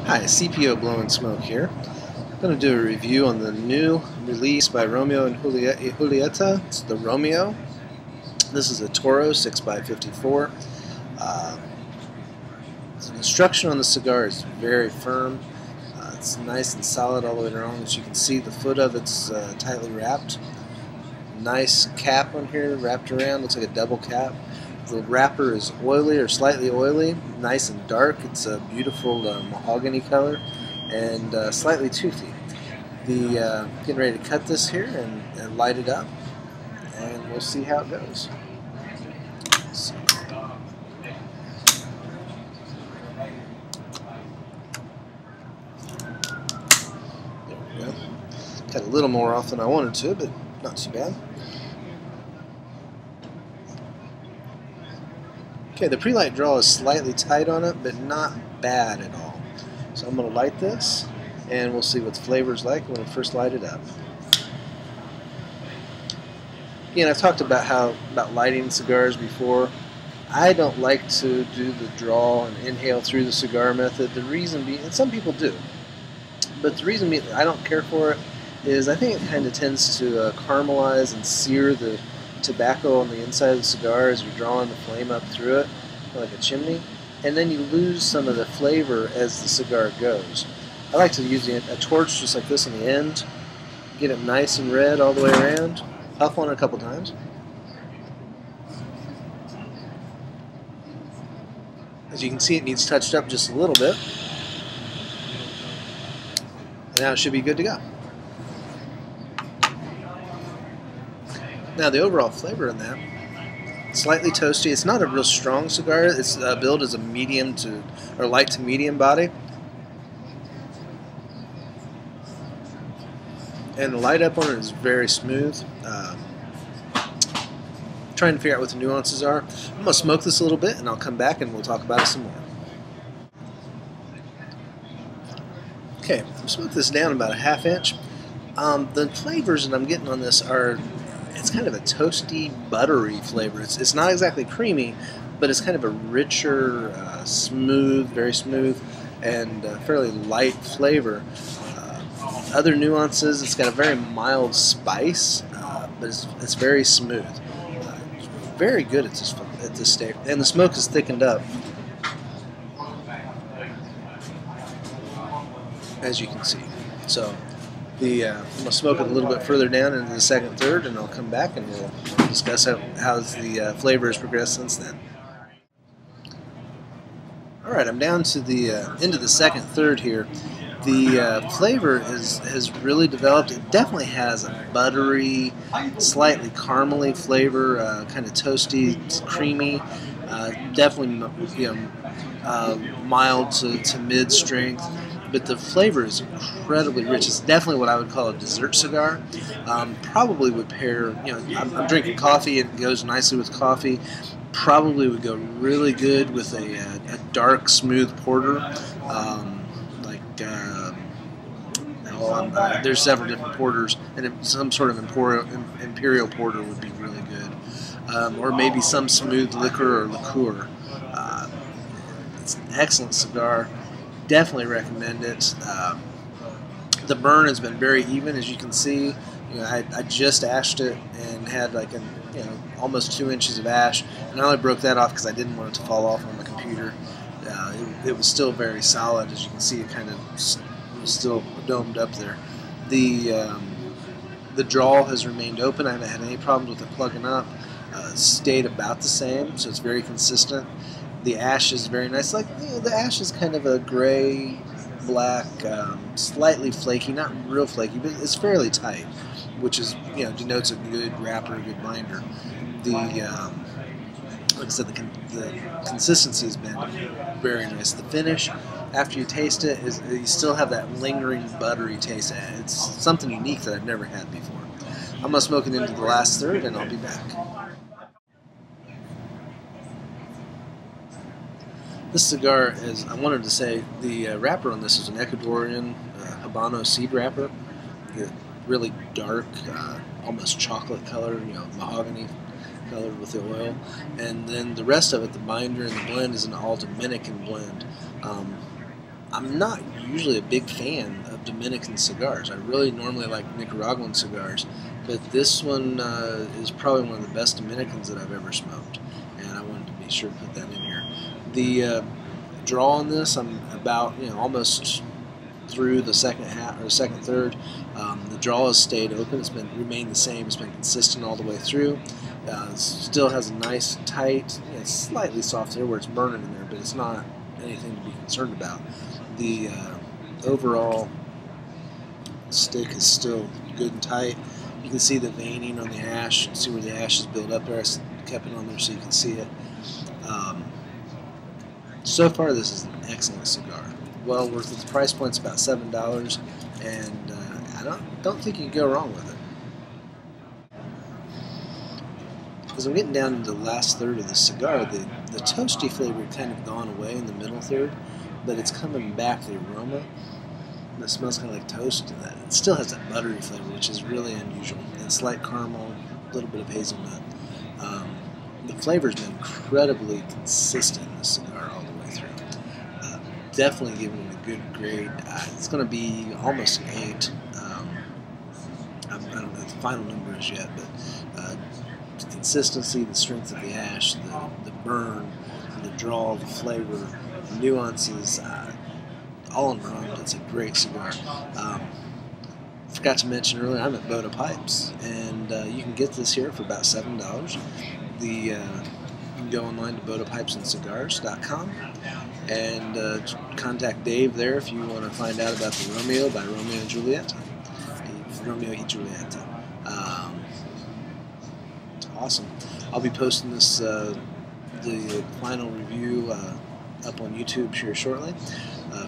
Hi, CPO Blowing Smoke here. I'm going to do a review on the new release by Romeo and Julieta. It's the Romeo. This is a Toro 6x54. The construction on the cigar is very firm. It's nice and solid all the way around. As you can see, the foot of it's tightly wrapped. Nice cap on here wrapped around. Looks like a double cap. The wrapper is oily or slightly oily, nice and dark. It's a beautiful mahogany color and slightly toothy. Getting ready to cut this here and light it up, and we'll see how it goes. So, there we go. Cut a little more off than I wanted to, but not too bad. Okay, the pre-light draw is slightly tight on it, but not bad at all. So I'm going to light this, and we'll see what the flavor's like when I first light it up. Again, I've talked about lighting cigars before. I don't like to do the draw and inhale through the cigar method. The reason being, and some people do, but the reason being I don't care for it is I think it kind of tends to caramelize and sear the tobacco on the inside of the cigar as you're drawing the flame up through it like a chimney, and then you lose some of the flavor as the cigar goes. I like to use a torch just like this on the end, get it nice and red all the way around, puff on it a couple times. As you can see, it needs touched up just a little bit, and now it should be good to go. Now the overall flavor in that, slightly toasty. It's not a real strong cigar. It's billed as a medium to, or light to medium body. And the light up on it is very smooth. Trying to figure out what the nuances are. I'm going to smoke this a little bit and I'll come back and we'll talk about it some more. Okay, I'll smoke this down about a ½ inch. The flavors that I'm getting on this are, it's kind of a toasty, buttery flavor. It's not exactly creamy, but it's kind of a richer, smooth, very smooth, and fairly light flavor. Other nuances, it's got a very mild spice, but it's very smooth. Very good at this stage, and the smoke is thickened up, as you can see. So I'm going to smoke it a little bit further down into the second third, and I'll come back and we'll discuss how the flavor has progressed since then. Alright, I'm down to the into the second third here. The flavor has really developed. It definitely has a buttery, slightly caramely flavor, kind of toasty, creamy, definitely mild to mid-strength. But the flavor is incredibly rich. It's definitely what I would call a dessert cigar. Probably would pair, I'm drinking coffee and it goes nicely with coffee. Probably would go really good with a dark, smooth porter. There's several different porters, and some sort of imperial porter would be really good. Or maybe some smooth liquor or liqueur. It's an excellent cigar. Definitely recommend it. The burn has been very even, as you can see. I just ashed it and had like almost 2 inches of ash, and I only broke that off because I didn't want it to fall off on the computer. It was still very solid, as you can see. It kind of was still domed up there. The draw has remained open. I haven't had any problems with it plugging up. Stayed about the same, so it's very consistent. The ash is very nice. The ash is kind of a gray, black, slightly flaky, not real flaky, but it's fairly tight, which is denotes a good wrapper, a good binder. Like I said, the consistency has been very nice. The finish, after you taste it, is you still have that lingering buttery taste. It's something unique that I've never had before. I'm gonna smoke it into the last third, and I'll be back. This cigar is, I wanted to say, the wrapper on this is an Ecuadorian Habano seed wrapper. Really dark, almost chocolate color, mahogany colored with the oil. And then the rest of it, the binder and the blend, is an all Dominican blend. I'm not usually a big fan of Dominican cigars. I really normally like Nicaraguan cigars, but this one is probably one of the best Dominicans that I've ever smoked, and I wanted to be sure to put that in here. The draw on this, I'm about almost through the second half or the second third. The draw has stayed open. It's been remained the same. It's been consistent all the way through. Still has a nice tight, slightly soft there where it's burning in there, but it's not anything to be concerned about. The overall stick is still good and tight. You can see the veining on the ash. You can see where the ash is built up there. I kept it on there so you can see it. So far, this is an excellent cigar. Well worth it. The price point's about $7, and I don't think you can go wrong with it. As I'm getting down into the last third of the cigar, the toasty flavor kind of gone away in the middle third, but it's coming back, the aroma. And it smells kind of like toast, and it still has that buttery flavor, which is really unusual. And slight caramel, a little bit of hazelnut. The flavor's been incredibly consistent in this cigar all the way through. Definitely giving it a good grade. It's going to be almost an 8. I don't know what the final number is yet, but the consistency, the strength of the ash, the burn, the draw, the flavor, the nuances, all in all, it's a great cigar. Forgot to mention earlier, I'm at Boda Pipes, and you can get this here for about $7. You can go online to bodapipesandcigars.com and contact Dave there if you want to find out about the Romeo by Romeo and Julieta. Romeo y Julieta. It's awesome. I'll be posting this the final review up on YouTube here shortly.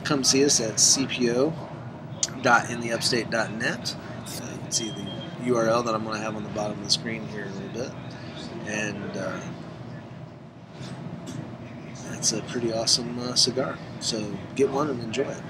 Come see us at cpo.intheupstate.net. You can see the URL that I'm going to have on the bottom of the screen here in a little bit. And it's a pretty awesome cigar. So get one and enjoy it.